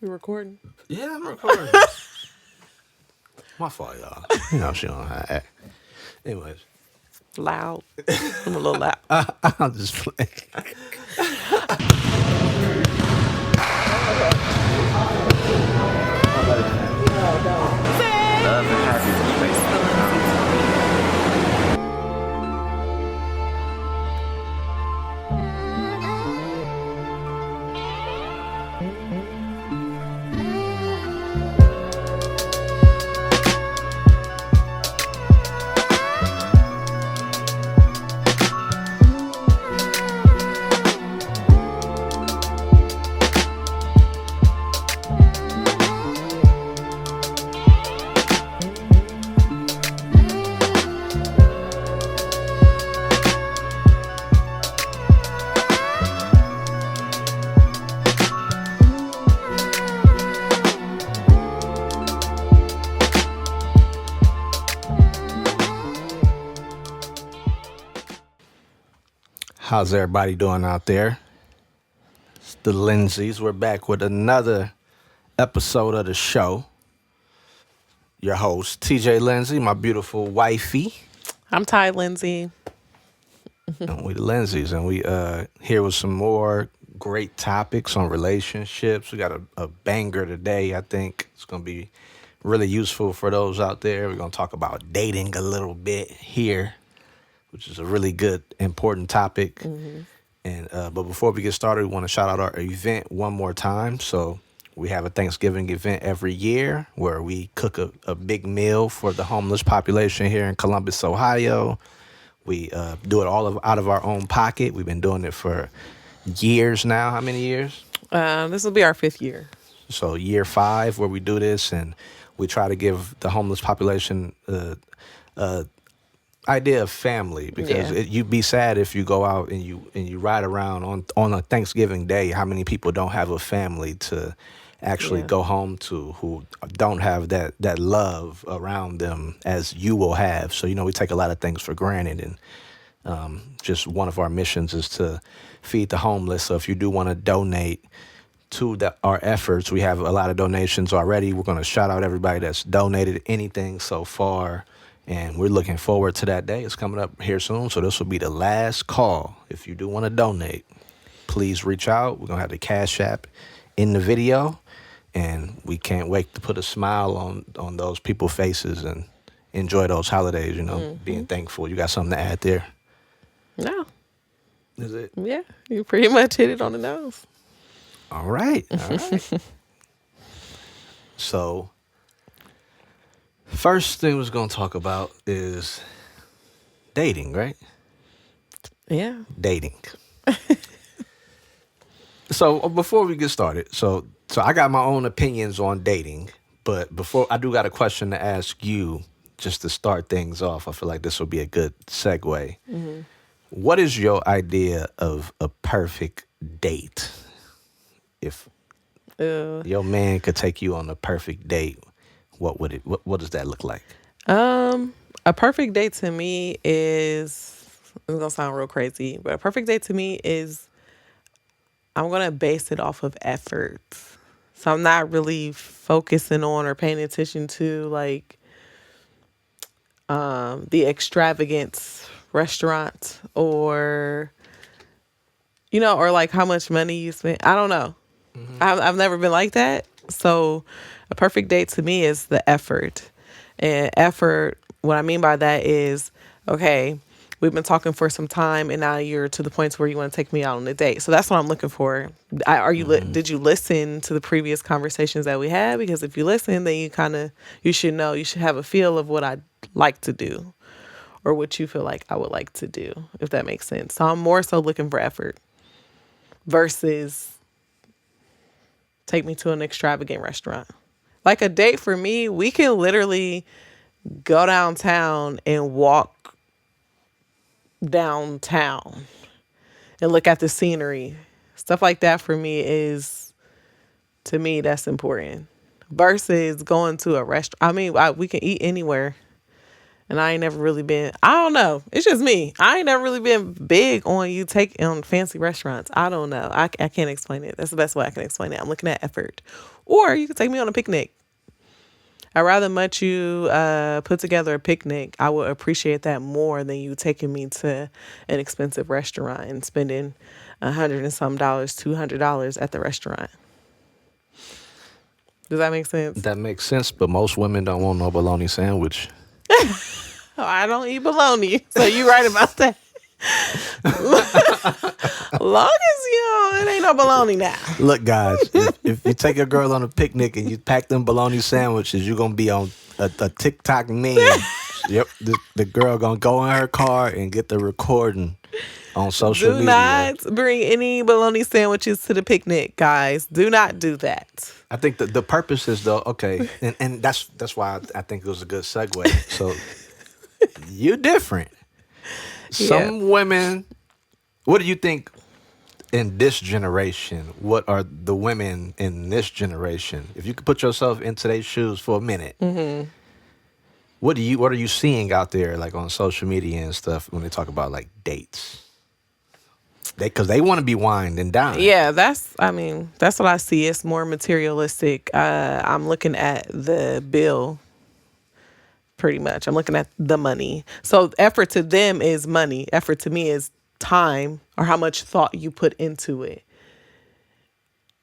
You recording? Yeah, I'm recording. My fault, y'all. You know she don't have act. Anyways, Loud. I'm a little loud. I'll just play. Love and happiness, basically. How's everybody doing out there? It's the Lindsays. We're back with another episode of the show. Your host, TJ Lindsay, my beautiful wifey. I'm Ty Lindsay. And we the Lindsays, and we here with some more great topics on relationships. We got a banger today. I think it's gonna be really useful for those out there. We're gonna talk about dating a little bit here, which is a really good, important topic. And but before we get started, we want to shout out our event one more time. So we have a Thanksgiving event every year where we cook a big meal for the homeless population here in Columbus, Ohio. We do it out of our own pocket. We've been doing it for years now. How many years? This will be our 5th year. So year 5 where we do this, and we try to give the homeless population idea of family, because Yeah. you'd be sad if you go out and you ride around on a Thanksgiving day. How many people don't have a family to actually Yeah. go home to, who don't have that love around them as you will have? So we take a lot of things for granted, and just one of our missions is to feed the homeless. So if you do want to donate to our efforts, we have a lot of donations already. We're going to shout out everybody that's donated anything so far, and we're looking forward to that day. It's coming up here soon, so this will be the last call. If you do want to donate, please reach out. We're going to have the Cash App in the video, and we can't wait to put a smile on those people's faces and enjoy those holidays, being thankful. You got something to add there? No. Is it? Yeah. You pretty much hit it on the nose. All right. All right. So, first thing we're going to talk about is dating, right? Yeah. Dating. So, before we get started, so I got my own opinions on dating, but before I do got a question to ask you just to start things off. I feel like this will be a good segue. What is your idea of a perfect date? If Uh, your man could take you on a perfect date, what does that look like? a perfect date to me is, it's going to sound real crazy, but a perfect date to me is, I'm going to base it off of effort. So I'm not really focusing on or paying attention to like the extravagant restaurant, or or like how much money you spend. I don't know. I've never been like that. So a perfect date to me is the effort. And effort, what I mean by that is, okay, we've been talking for some time, and now you're to the point where you want to take me out on a date. So that's what I'm looking for. Did you listen to the previous conversations that we had? Because if you listen, then you should know, you should have a feel of what I'd like to do, or what you feel like I would like to do, if that makes sense. So I'm more so looking for effort versus take me to an extravagant restaurant. Like a date for me, we can literally go downtown and walk downtown and look at the scenery. Stuff like that for me to me, that's important. Versus going to a restaurant. I mean, we can eat anywhere. And I ain't never really been, I don't know. It's just me. I ain't never really been big on you take on fancy restaurants. I don't know. I can't explain it. That's the best way I can explain it. I'm looking at effort. Or you could take me on a picnic. I'd rather much you put together a picnic. I would appreciate that more than you taking me to an expensive restaurant and spending $100 and some dollars, $200 at the restaurant. Does that make sense? That makes sense, but most women don't want no bologna sandwich. Oh, I don't eat bologna, so you right about that. Long as it ain't no bologna now. Look, guys, if you take a girl on a picnic and you pack them bologna sandwiches, you're gonna be on a TikTok meme. Yep, the girl gonna go in her car and get the recording on social media. Do not bring any bologna sandwiches to the picnic, guys. Do not do that. I think the purpose is though, okay, and that's why I think it was a good segue. So you're different. Some women, what do you think in this generation? What are the women in this generation? If you could put yourself into their shoes for a minute, what are you seeing out there, like on social media and stuff, when they talk about like dates? Because they want to be wined and dined. Yeah, that's what I see. It's more materialistic. I'm looking at the bill. Pretty much. I'm looking at the money. So effort to them is money. Effort to me is time or how much thought you put into it.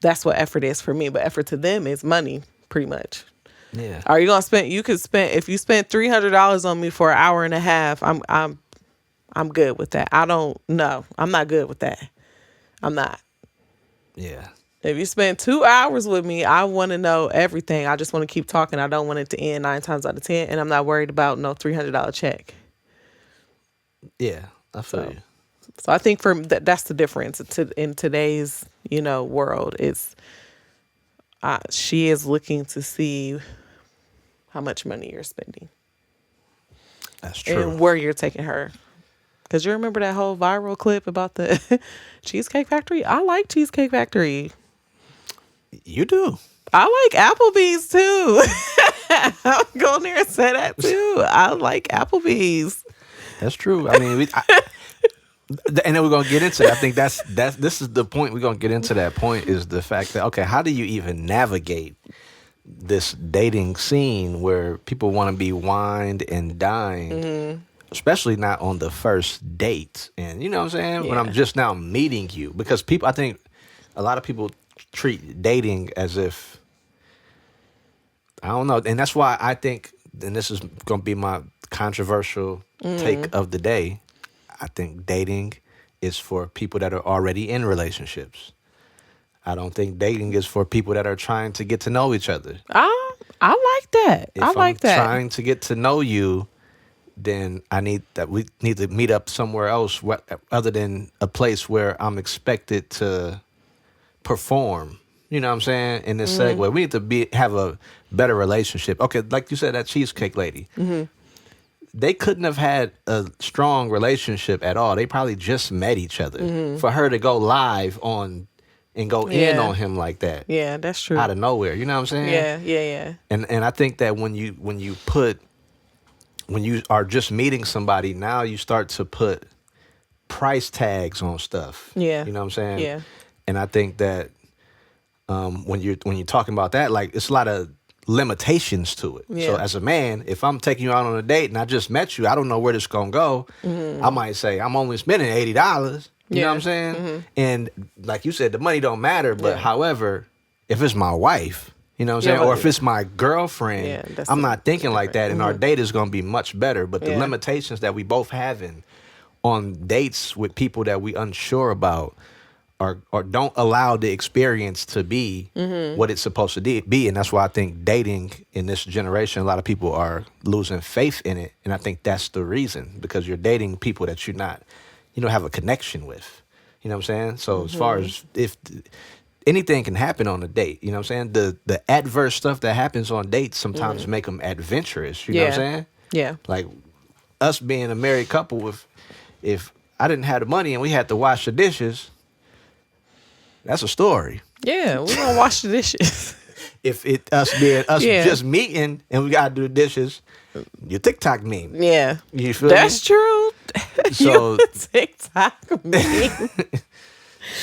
That's what effort is for me. But effort to them is money, pretty much. Yeah. Are you gonna spend? You could spend if you spent $300 on me for an hour and a half. I'm good with that. I don't know. I'm not good with that. I'm not. Yeah. If you spend 2 hours with me, I want to know everything. I just want to keep talking. I don't want it to end 9 times out of 10, and I'm not worried about no $300 check. Yeah, I feel you. So I think that's the difference in today's world. Is she is looking to see how much money you're spending. That's true. And where you're taking her. Because you remember that whole viral clip about the Cheesecake Factory? I like Cheesecake Factory. You do. I like Applebee's too. I'm going there and say that too. I like Applebee's. That's true. I mean, and then we're gonna get into. I think this is the point. We're gonna get into that point is the fact that okay, how do you even navigate this dating scene where people want to be wined and dined, especially not on the first date? And you know what I'm saying? Yeah. When I'm just now meeting you, because I think a lot of people treat dating as if, I don't know, and that's why I think, and this is going to be my controversial take of the day, I think dating is for people that are already in relationships. I don't think dating is for people that are trying to get to know each other. I like that. If I'm trying to get to know you, then we need to meet up somewhere else other than a place where I'm expected to perform. You know what I'm saying? In this segue, we need to have a better relationship. Okay, like you said, that cheesecake lady. They couldn't have had a strong relationship at all. They probably just met each other. For her to go live on and go in on him like that. Yeah, that's true. Out of nowhere. You know what I'm saying? Yeah. And I think that when you are just meeting somebody, now you start to put price tags on stuff. Yeah. You know what I'm saying? Yeah. And I think that when you're talking about that, like, it's a lot of limitations to it. Yeah. So as a man, if I'm taking you out on a date and I just met you, I don't know where this is gonna go. I might say I'm only spending $80. You know what I'm saying? And like you said, the money don't matter. But however, if it's my wife, you know what I'm saying, or if it's my girlfriend, I'm not thinking like that, and our date is gonna be much better. But the limitations that we both have on dates with people that we unsure about or don't allow the experience to be what it's supposed to be. And that's why I think dating in this generation, a lot of people are losing faith in it. And I think that's the reason, because you're dating people that you don't have a connection with. You know what I'm saying? So as far as if anything can happen on a date, you know what I'm saying? The adverse stuff that happens on dates sometimes make them adventurous. You know what I'm saying? Yeah. Like us being a married couple, if I didn't have the money and we had to wash the dishes, that's a story. Yeah, we're gonna wash the dishes. if it us being us Yeah. just meeting and we gotta do the dishes, your TikTok meme. Yeah. You feel That's me? true. So You TikTok meme.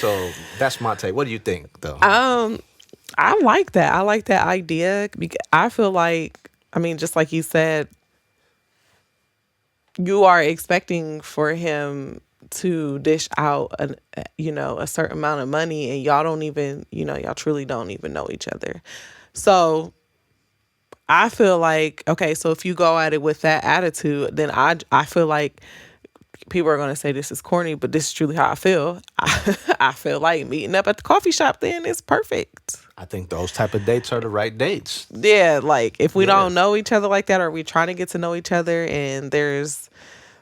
so that's my take. What do you think though? I like that. I like that idea. I feel like, I mean, just like you said, you are expecting for him to dish out a certain amount of money, and y'all don't even, y'all truly don't even know each other. So I feel like, okay, so if you go at it with that attitude, then I feel like people are going to say this is corny, but this is truly how I feel. I feel like meeting up at the coffee shop then is perfect. I think those type of dates are the right dates. Yeah, like if we Yeah. don't know each other like that, or we trying to get to know each other, and there's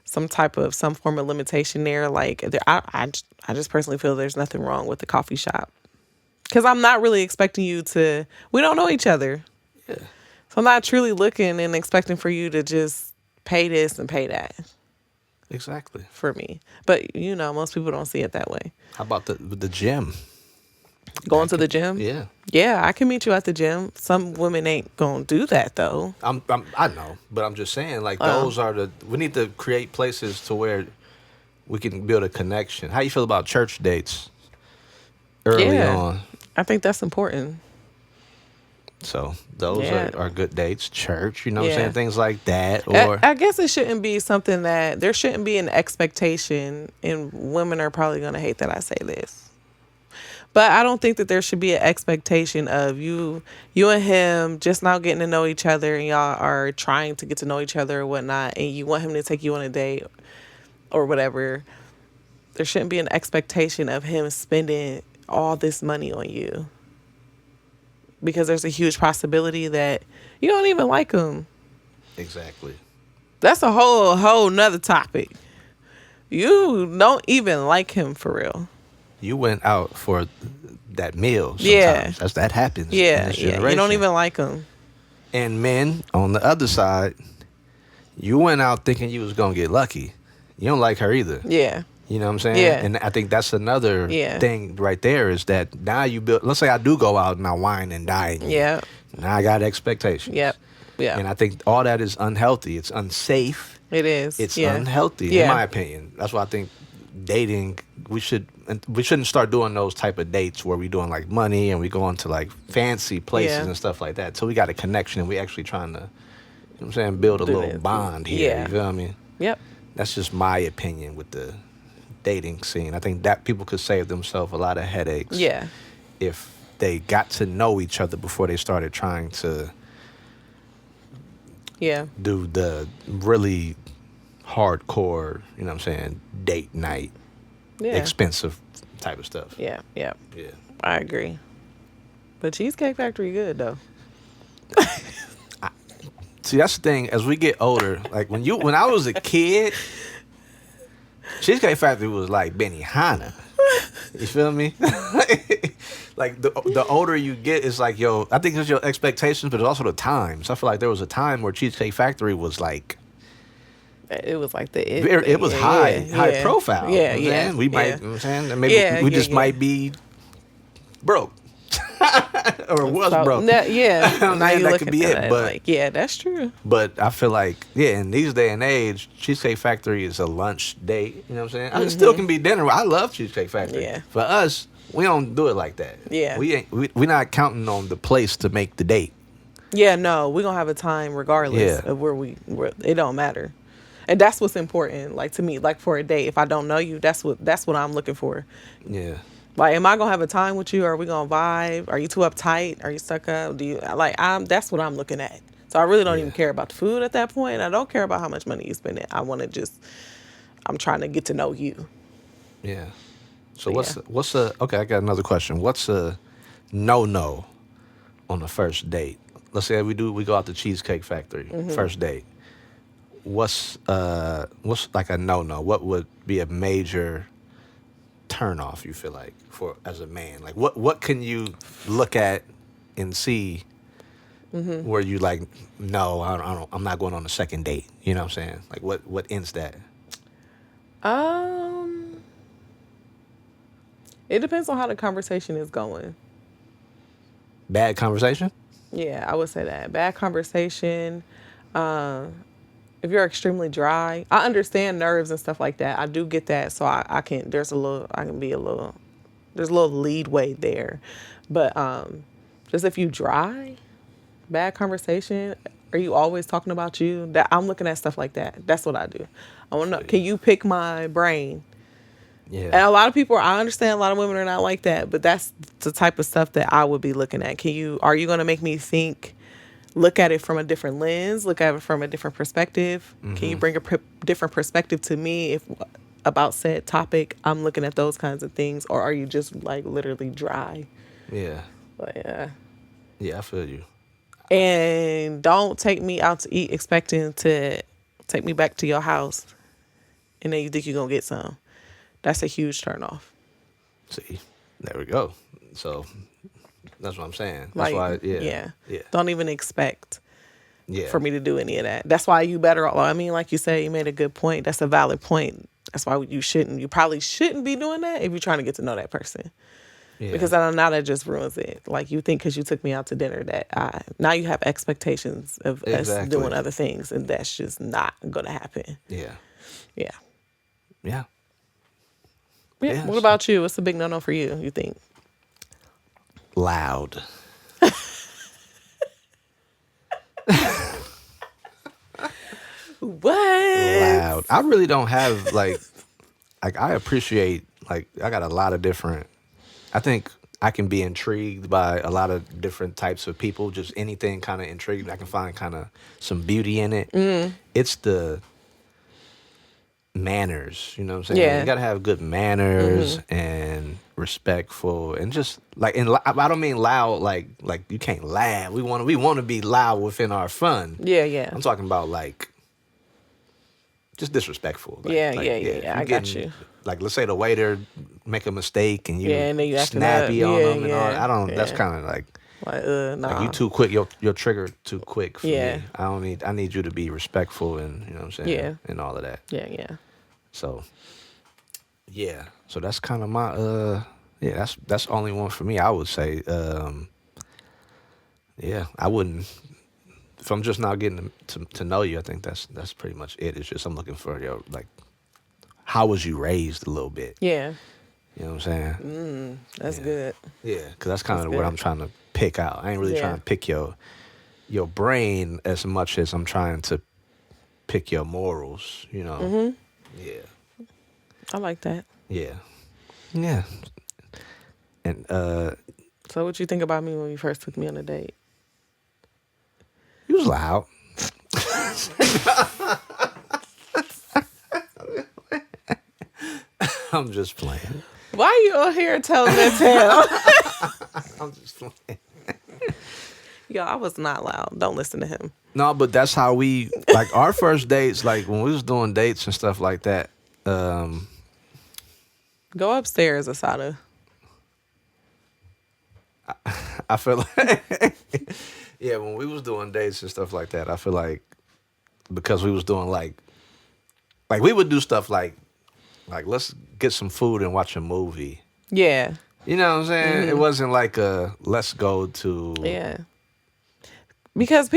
some form of limitation there, like I just personally feel there's nothing wrong with the coffee shop, because I'm not really expecting you to. We don't know each other, Yeah. so I'm not truly looking and expecting for you to just pay this and pay that Exactly. for me. But most people don't see it that way. How about the gym? Going to the gym? Yeah. Yeah, I can meet you at the gym. Some women ain't gonna do that though. I know, but I'm just saying, like, those are we need to create places to where we can build a connection. How you feel about church dates early on? I think that's important. So those Yeah. are good dates. Church, you know what I'm Yeah. saying? Things like that. Or I guess it shouldn't be something that there shouldn't be an expectation, and women are probably gonna hate that I say this. But I don't think that there should be an expectation of you and him just now getting to know each other, and y'all are trying to get to know each other or whatnot, and you want him to take you on a date or whatever. There shouldn't be an expectation of him spending all this money on you, because there's a huge possibility that you don't even like him. exactly. That's a whole nother topic. You don't even like him for real. You went out for that meal. Sometimes. Yeah. That happens. in Yeah, this yeah. You don't generation. even like him. And men on the other side, you went out thinking you was gonna get lucky. You don't like her either. Yeah. You know what I'm saying? Yeah. And I think that's another Yeah. thing right there is that now you build. Let's say I do go out and I wine and dine. you. Yeah. Now I got expectations. Yep. Yeah. And I think all that is unhealthy. It's unsafe. It is. It's yeah. unhealthy, Yeah. in my opinion. That's why I think dating, we shouldn't start doing those type of dates where we doing like money and we going to like fancy places Yeah. and stuff like that. So we got a connection and we actually trying to, you know what I'm saying, build a Do little this. bond here. Yeah. You feel me? Yep. That's just my opinion with the dating scene. I think that people could save themselves a lot of headaches. Yeah. If they got to know each other before they started trying to Yeah. do the really hardcore, you know what I'm saying, date night, Yeah. expensive type of stuff. Yeah. Yeah. Yeah. I agree. But Cheesecake Factory good though. See, that's the thing. As we get older, like when I was a kid, Cheesecake Factory was like Benihana. You feel me? Like the older you get, it's like, yo, I think it's your expectations, but it's also the times. I feel like there was a time where Cheesecake Factory was like, It was like it was high profile. Yeah. You know what I'm Yeah. saying? We might, yeah. you know what I'm saying? And maybe Yeah, we yeah, just yeah. might be broke. Or was So, broke. yeah. I'm Now saying you that look could at be it, that, but- like, yeah, that's true. But I feel like, yeah, in these day and age, Cheesecake Factory is a lunch date. You know what I'm saying? It still can be dinner. I love Cheesecake Factory. Yeah. For us, we don't do it like that. Yeah. We're not counting on the place to make the date. Yeah, no, we're gonna have a time regardless Yeah. of where it don't matter. And that's what's important, like to me, like for a date. If I don't know you, that's what I'm looking for. Yeah. Like, am I gonna have a time with you? Are we gonna vibe? Are you too uptight? Are you stuck up? Do you like? That's what I'm looking at. So I really don't even care about the food at that point. I don't care about how much money you spend. I'm trying to get to know you. Yeah. So Yeah. what's okay, I got another question. What's a no on the first date? Let's say we go out to Cheesecake Factory, Mm-hmm. first date. What's like a no? What would be a major turn off, you feel like, for as a man? Like what can you look at and see Mm-hmm. where you like, no, I'm not going on a second date. You know what I'm saying? Like what ends that? It depends on how the conversation is going. Bad conversation? Yeah, I would say that. Bad conversation. If you're extremely dry, I understand nerves and stuff like that. I do get that. So I can, I can be a little, there's a little leadway there. But just if you dry, bad conversation, are you always talking about you? That I'm looking at stuff like that. That's what I do. I want to know, can you pick my brain? Yeah. And a lot of people, I understand a lot of women are not like that, but that's the type of stuff that I would be looking at. Are you going to make me think, look at it from a different lens, look at it from a different perspective? Can you bring a different perspective to me if about said topic I'm looking at those kinds of things, or are you just like literally dry? Yeah. But yeah. Yeah, I feel you. And don't take me out to eat expecting to take me back to your house and then you think you're going to get some. That's a huge turnoff. See, there we go. So that's what I'm saying. That's Like, why, yeah. Yeah. Don't even expect Yeah. for me to do any of that. That's why you better, I mean, like you said, you made a good point. That's a valid point. That's why you probably shouldn't be doing that if you're trying to get to know that person. Yeah. Because I know now that just ruins it. Like you think because you took me out to dinner now you have expectations of us doing other things, and that's just not going to happen. Yeah. Yeah. Yeah. Yeah. Yes. What about you? What's the big no-no for you, you think? Loud. What? Loud. I really don't have like I appreciate, like, I got a lot of different, I think I can be intrigued by a lot of different types of people. Just anything kind of intriguing. I can find kind of some beauty in it. It's the manners, you know what I'm saying? Yeah. You gotta have good manners and respectful, and just like, and I don't mean loud like you can't laugh. We want to be loud within our fun. Yeah, yeah. I'm talking about like just disrespectful. Like, Yeah, like, yeah. I got you. Like, let's say the waiter make a mistake and you Yeah, and then you acting snappy up. on Yeah, them and all. yeah, I don't. That's yeah. kind of like Nah. you too quick. Your trigger too quick for Yeah. me. I need you to be respectful, and you know what I'm saying. Yeah. And all of that. Yeah. So yeah. So that's kind of my yeah. That's only one for me. I would say yeah. I wouldn't. If I'm just now getting to know you, I think that's pretty much it. It's just I'm looking for your, like, how was you raised a little bit? Yeah. You know what I'm saying? That's Yeah. good. Yeah, because that's kind That's of what good. I'm trying to pick out. I ain't really Yeah. trying to pick your brain as much as I'm trying to pick your morals. You know? Yeah, I like that. yeah, yeah. And So what you think about me when you first took me on a date? you was loud. I'm just playing. Why you on here telling that tale? I'm just playing. Yo, I was not loud. Don't listen to him. No, but that's how we, like, our first dates, like when we was doing dates and stuff like that. Go upstairs, Asada. I feel like, yeah, when we was doing dates and stuff like that, I feel like because we was doing like we would do stuff like let's get some food and watch a movie. Yeah. You know what I'm saying? It wasn't like a let's go to. Yeah. Because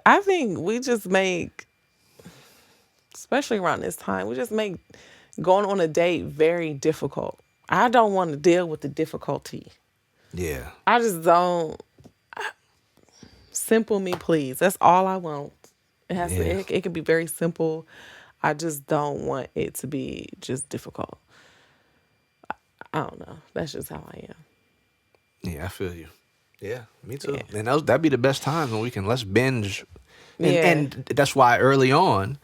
I think we just make, especially around this time, we just make going on a date very difficult. I don't want to deal with the difficulty. Yeah. I just don't. Simple me, please. That's all I want. It has Yeah. to. It can be very simple. I just don't want it to be just difficult. I don't know. That's just how I am. Yeah, I feel you. Yeah, me too. Yeah. And that'd be the best times when we can let's binge. And, Yeah. and that's why early on,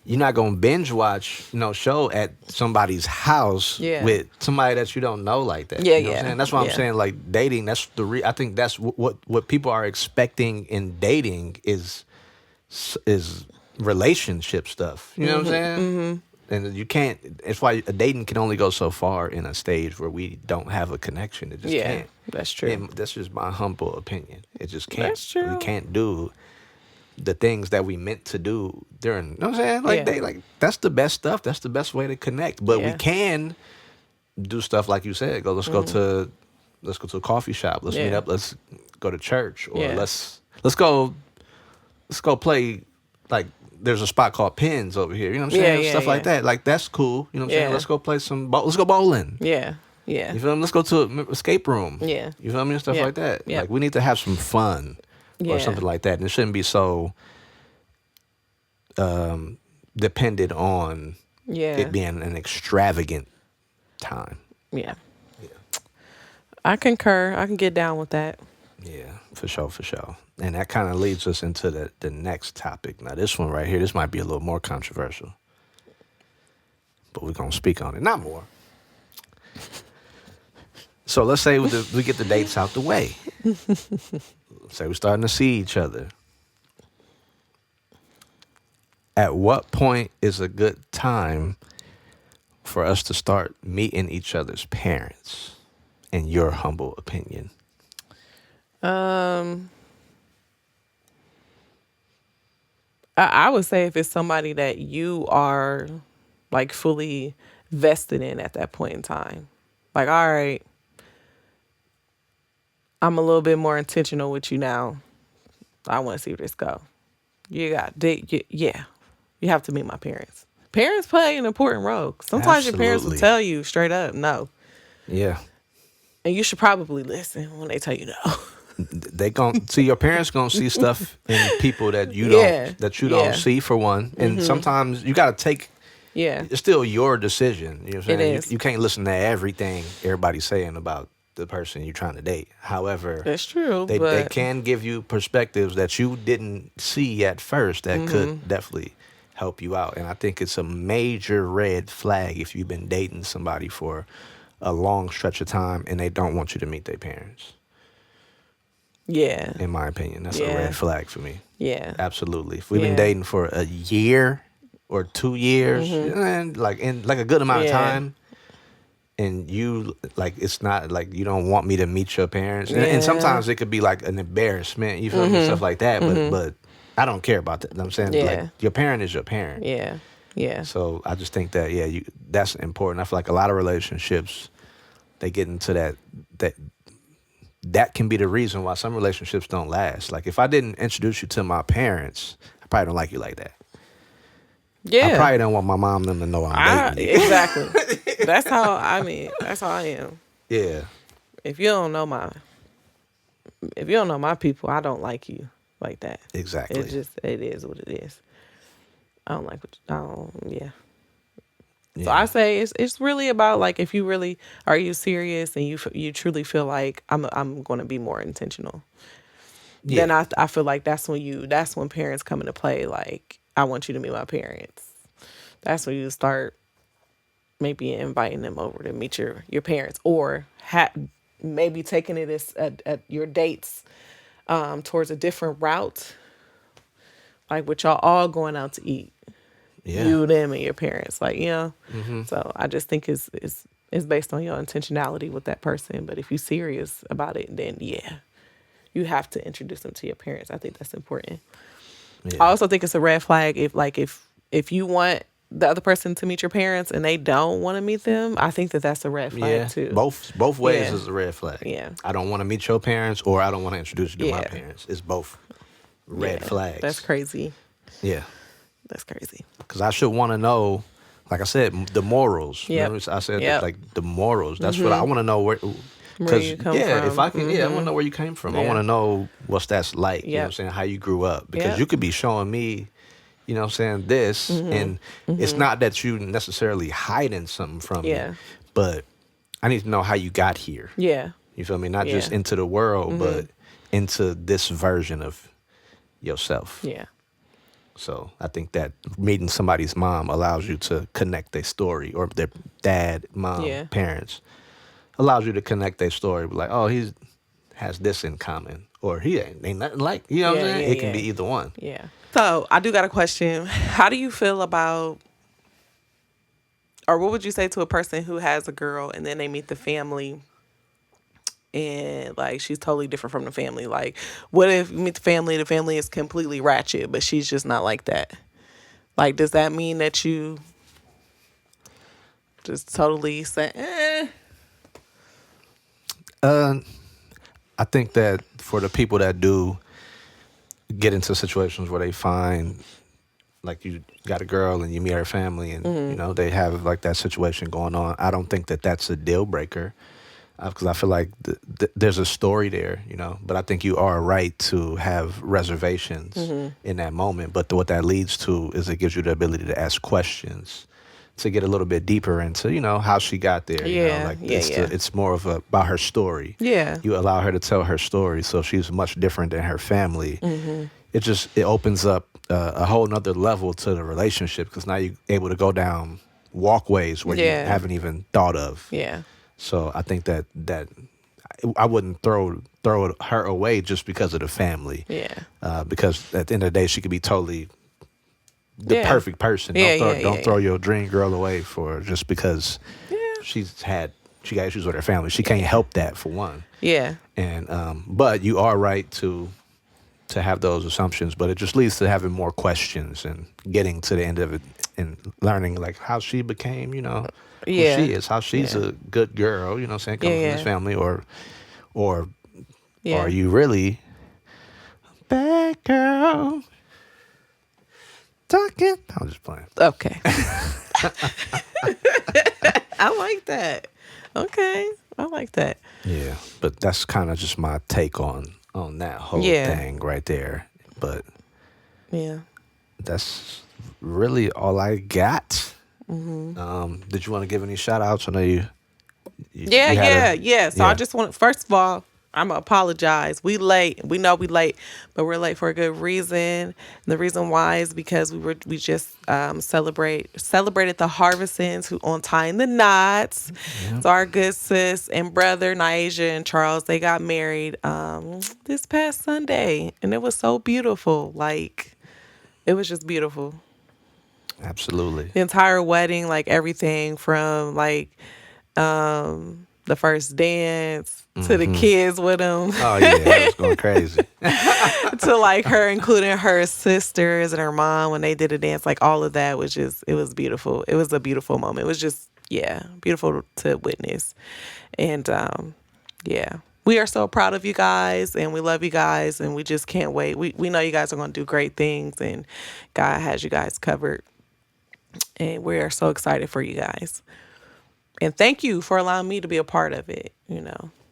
you're not gonna binge watch, show at somebody's house Yeah. with somebody that you don't know like that. Yeah, You know what I'm yeah, saying? That's why I'm yeah. saying, like, dating. That's I think that's what people are expecting in dating is relationship stuff. You know what I'm saying? Mm-hmm. And you can't. It's why a dating can only go so far in a stage where we don't have a connection. It just Yeah, can't. that's true. And that's just my humble opinion. It just can't. That's true. We can't do the things that we meant to do during. You know what I'm saying? Yeah. That's the best stuff. That's the best way to connect. But we Yeah. can do stuff like you said. Let's go to a coffee shop. Let's meet Yeah. up. Let's go to church, or Yeah. let's go play, like, there's a spot called Pins over here. You know what I'm Yeah, saying? yeah, Stuff like yeah. that. Like, that's cool. You know what I'm saying? Yeah. Let's go play let's go bowling. Yeah. Yeah. You feel me? Let's go to an escape room. Yeah. You feel me? Stuff Yeah. like that. Yeah. Like, we need to have some fun or Yeah. something like that. And it shouldn't be so dependent on Yeah. it being an extravagant time. Yeah. I concur. I can get down with that. Yeah, for sure, for sure. And that kind of leads us into the next topic. Now, this one right here, this might be a little more controversial, but we're going to speak on it. Not more. So let's say we get the dates out the way. Say we're starting to see each other. At what point is a good time for us to start meeting each other's parents, in your humble opinion? I would say if it's somebody that you are like fully vested in at that point in time. Like, all right, I'm a little bit more intentional with you now. I want to see where this go. Yeah. You have to meet my parents. Parents play an important role. Sometimes your parents will Absolutely. tell you straight up no. Yeah. And you should probably listen when they tell you no. They gon' see, your parents gonna see stuff in people that you Yeah. don't see, for one. And sometimes you gotta take, Yeah. it's still your decision. You know what I'm It saying? is. You can't listen to everything everybody's saying about the person you're trying to date. However, That's true. they but can give you perspectives that you didn't see at first that could definitely help you out. And I think it's a major red flag if you've been dating somebody for a long stretch of time and they don't want you to meet their parents. yeah. In my opinion, that's a Yeah. red flag for me. Yeah. Absolutely. If we've been Yeah. dating for a year or 2 years, and like in like a good amount of Yeah. time, and you like, it's not like you don't want me to meet your parents, and Yeah. sometimes it could be like an embarrassment, you feel me, stuff like that. But I don't care about that. You know what I'm saying, Yeah. like, your parent is your parent. Yeah. Yeah. So I just think that that's important. I feel like a lot of relationships, they get into that can be the reason why some relationships don't last. Like, if I didn't introduce you to my parents, I probably don't like you like that. Yeah. I probably don't want my mom and them to know I'm dating you. Exactly. That's how I am. Yeah, If you don't know my people, I don't like you like that. exactly. It is what it is. I don't like yeah. Yeah. So I say it's really about, like, if you really are you serious and you truly feel like I'm going to be more intentional. Yeah. Then I feel like that's when parents come into play. Like, I want you to meet my parents. That's when you start maybe inviting them over to meet your parents, or maybe taking it as at your dates towards a different route, like with y'all all going out to eat. Yeah. You, them, and your parents, like, you know. So I just think it's based on your intentionality with that person. But if you're serious about it, then yeah, you have to introduce them to your parents. I think that's important. Yeah. I also think it's a red flag if you want the other person to meet your parents and they don't want to meet them. I think that's a red flag too. Both ways Yeah. is a red flag. Yeah. I don't want to meet your parents, or I don't want to introduce you to my Yeah. parents. It's both red Yeah, flags. That's crazy. Yeah. That's crazy. Because I should want to know, like I said, the morals. Yep. Remember I said Yep. like the morals. That's what I want to know. Where you come if from. I can, I want to know where you came from. I Yeah. want to know what's that's like. You know what I'm Yep. saying? How you grew up. Because Yep. you could be showing me, you know what I'm saying, this, and it's not that you necessarily hiding something from Yeah. me, but I need to know how you got here. Yeah. You feel me? Not just Yeah. into the world, but into this version of yourself. Yeah. So I think that meeting somebody's mom allows you to connect their story, or their dad, mom, Yeah. parents, allows you to connect their story. Like, oh, he has this in common, or he ain't nothing like, you know what I'm Yeah, saying? yeah, It can be yeah. either one. Yeah. So I do got a question. How do you feel about, or what would you say to a person who has a girl and then they meet the family and like she's totally different from the family? Like, what if you meet the family is completely ratchet, but she's just not like that? Like, does that mean that you just totally say, I I think that for the people that do get into situations where they find like you got a girl and you meet her family and they have like that situation going on, I don't think that that's a deal breaker because I feel like there's a story there, but I think you are right to have reservations in that moment. But what that leads to is it gives you the ability to ask questions to get a little bit deeper into how she got there. It's more of about her story. Yeah. You allow her to tell her story, so she's much different than her family. It opens up a whole nother level to the relationship because now you're able to go down walkways where you haven't even thought of. Yeah. So I think that I wouldn't throw her away just because of the family. Yeah. Because at the end of the day, she could be totally the perfect person. Don't throw your dream girl away for just because she got issues with her family. She can't help that, for one. Yeah. And but you are right to have those assumptions, but it just leads to having more questions and getting to the end of it and learning like how she became, who she is, how she's a good girl, coming from this family, or are you really a bad girl? Talking. I'm just playing. Okay. I like that. Okay. I like that. Yeah, but that's kind of just my take on that whole thing right there. But that's really all I got. Did you want to give any shout outs? I know you So I just want, first of all, I'm gonna apologize. We late. We know we late, but we're late for a good reason. And the reason why is because we just celebrated the Harvestons who on tying the knots. Yeah. So our good sis and brother Naija and Charles, they got married this past Sunday, and it was so beautiful. Like, it was just beautiful. Absolutely. The entire wedding, like everything from like the first dance to the kids with them. Oh yeah, that was going crazy. To like her including her sisters and her mom when they did a dance, like all of that was just, it was beautiful. It was a beautiful moment. It was just, beautiful to witness. And we are so proud of you guys and we love you guys and we just can't wait. We know you guys are going to do great things and God has you guys covered. And we are so excited for you guys. And thank you for allowing me to be a part of it,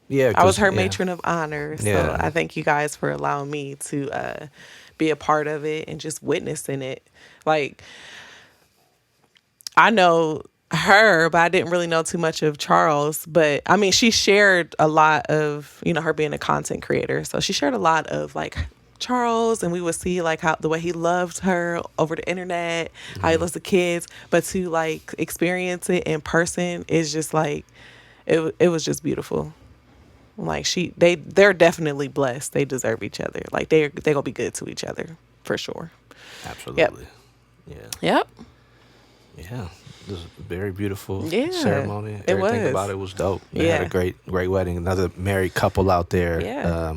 Yeah, I was her matron of honor. So Yeah. I thank you guys for allowing me to be a part of it and just witnessing it. Like, I know her, but I didn't really know too much of Charles. But I mean, she shared a lot of, her being a content creator. So she shared a lot of like Charles, and we would see like how the way he loved her over the internet, how he loves the kids, but to like experience it in person is just like it was just beautiful. Like they're definitely blessed. They deserve each other. Like they're gonna be good to each other for sure. Absolutely. Yep. Yeah. It was a very beautiful Yeah, ceremony. it Everything was. about it was dope. They had a great wedding. Another married couple out there. Yeah.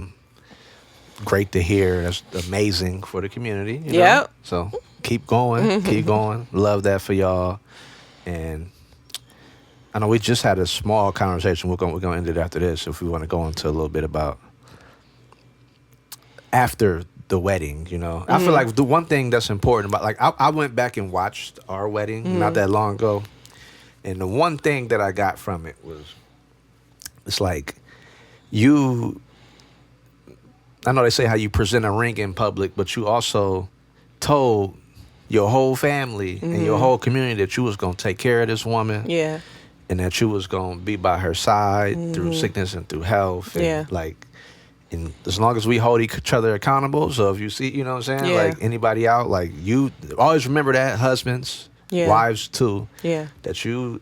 Great to hear. That's amazing for the community. Yep. So keep going. Keep going. Love that for y'all. And I know we just had a small conversation. We're gonna end it after this if we want to go into a little bit about after the wedding, I feel like the one thing that's important about, like, I went back and watched our wedding not that long ago, and the one thing that I got from it was, it's like I know they say how you present a ring in public, but you also told your whole family and your whole community that you was going to take care of this woman. Yeah. And that you was going to be by her side through sickness and through health. And and as long as we hold each other accountable. So if you see, you know what I'm saying? Yeah. Like anybody out, like you always remember that, husbands, wives too. Yeah. That you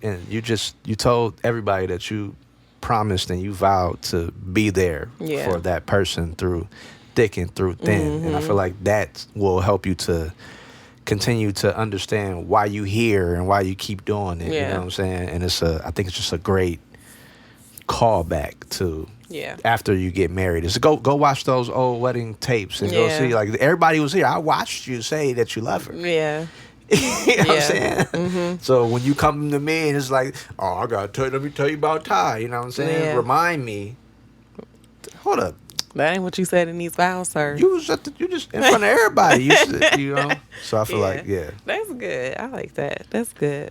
told everybody that you promised and you vowed to be there for that person through thick and through thin. And I feel like that will help you to continue to understand why you here and why you keep doing it. You know what I'm saying? And I think it's just a great callback to after you get married. Is go watch those old wedding tapes and go see, like, everybody was here. I watched you say that you love her. Yeah. You know what I'm saying? So when you come to me and it's like, oh, let me tell you about Ty. You know what I'm saying? Yeah. Remind me. Hold up. That ain't what you said in these vows, sir. You was you just in front of everybody. You know. So I feel like That's good. I like that. That's good.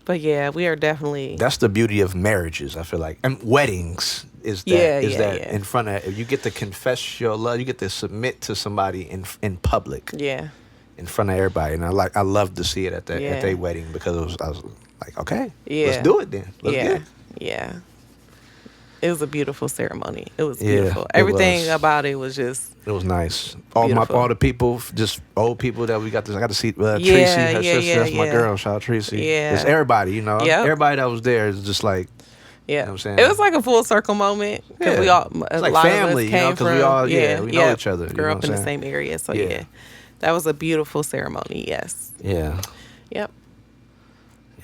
But yeah, we are definitely. that's the beauty of marriages. I feel like, and weddings is that in front of you get to confess your love. You get to submit to somebody in public. Yeah. In front of everybody, and I love to see it at their wedding because I was like, okay, let's do it then. Let's get it. Yeah. It was a beautiful ceremony. It was Yeah, beautiful. it Everything was. about it was just. It was nice. Beautiful. All the people, just old people that I got to see. Tracy, her sister, that's my girl. Shout out Tracy. Yeah. It's everybody, you know. Yep. Everybody that was there is just like, Yeah, you know what I'm saying? It was like a full circle moment because we all, it's like lot family, of us came because from, we all, we know each other. Grew you know up in what the I'm saying? same area, so Yeah. that was a beautiful ceremony. Yes. Yeah. Yep.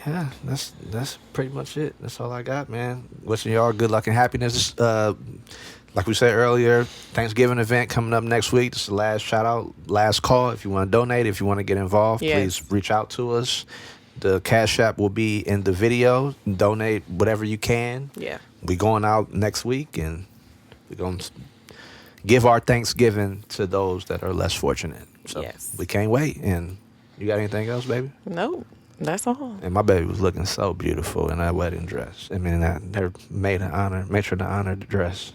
Yeah, that's pretty much it. That's all I got, man. Wishing y'all good luck and happiness. Like we said earlier, Thanksgiving event coming up next week. This is the last shout out, last call. If you want to donate, if you want to get involved, please reach out to us. The Cash App will be in the video. Donate whatever you can. Yeah. We going out next week, and we're going to give our Thanksgiving to those that are less fortunate. So we can't wait. And you got anything else, baby? Nope. That's all. And my baby was looking so beautiful in that wedding dress. I mean, they made sure to honor the dress.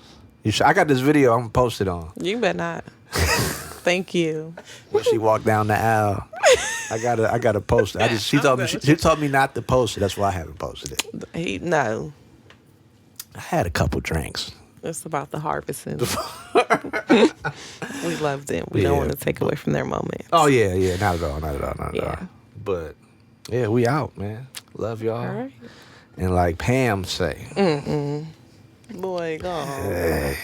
I got this video I'm gonna post it on. You better not. Thank you. When she walked down the aisle, I gotta post it. She told me not to post it. That's why I haven't posted it. No. I had a couple drinks. It's about the harvesting. We loved it. We don't want to take away from their moment. Oh yeah, not at all. But yeah, we out, man. Love y'all. All right. And like Pam say, Boy, go on. hey.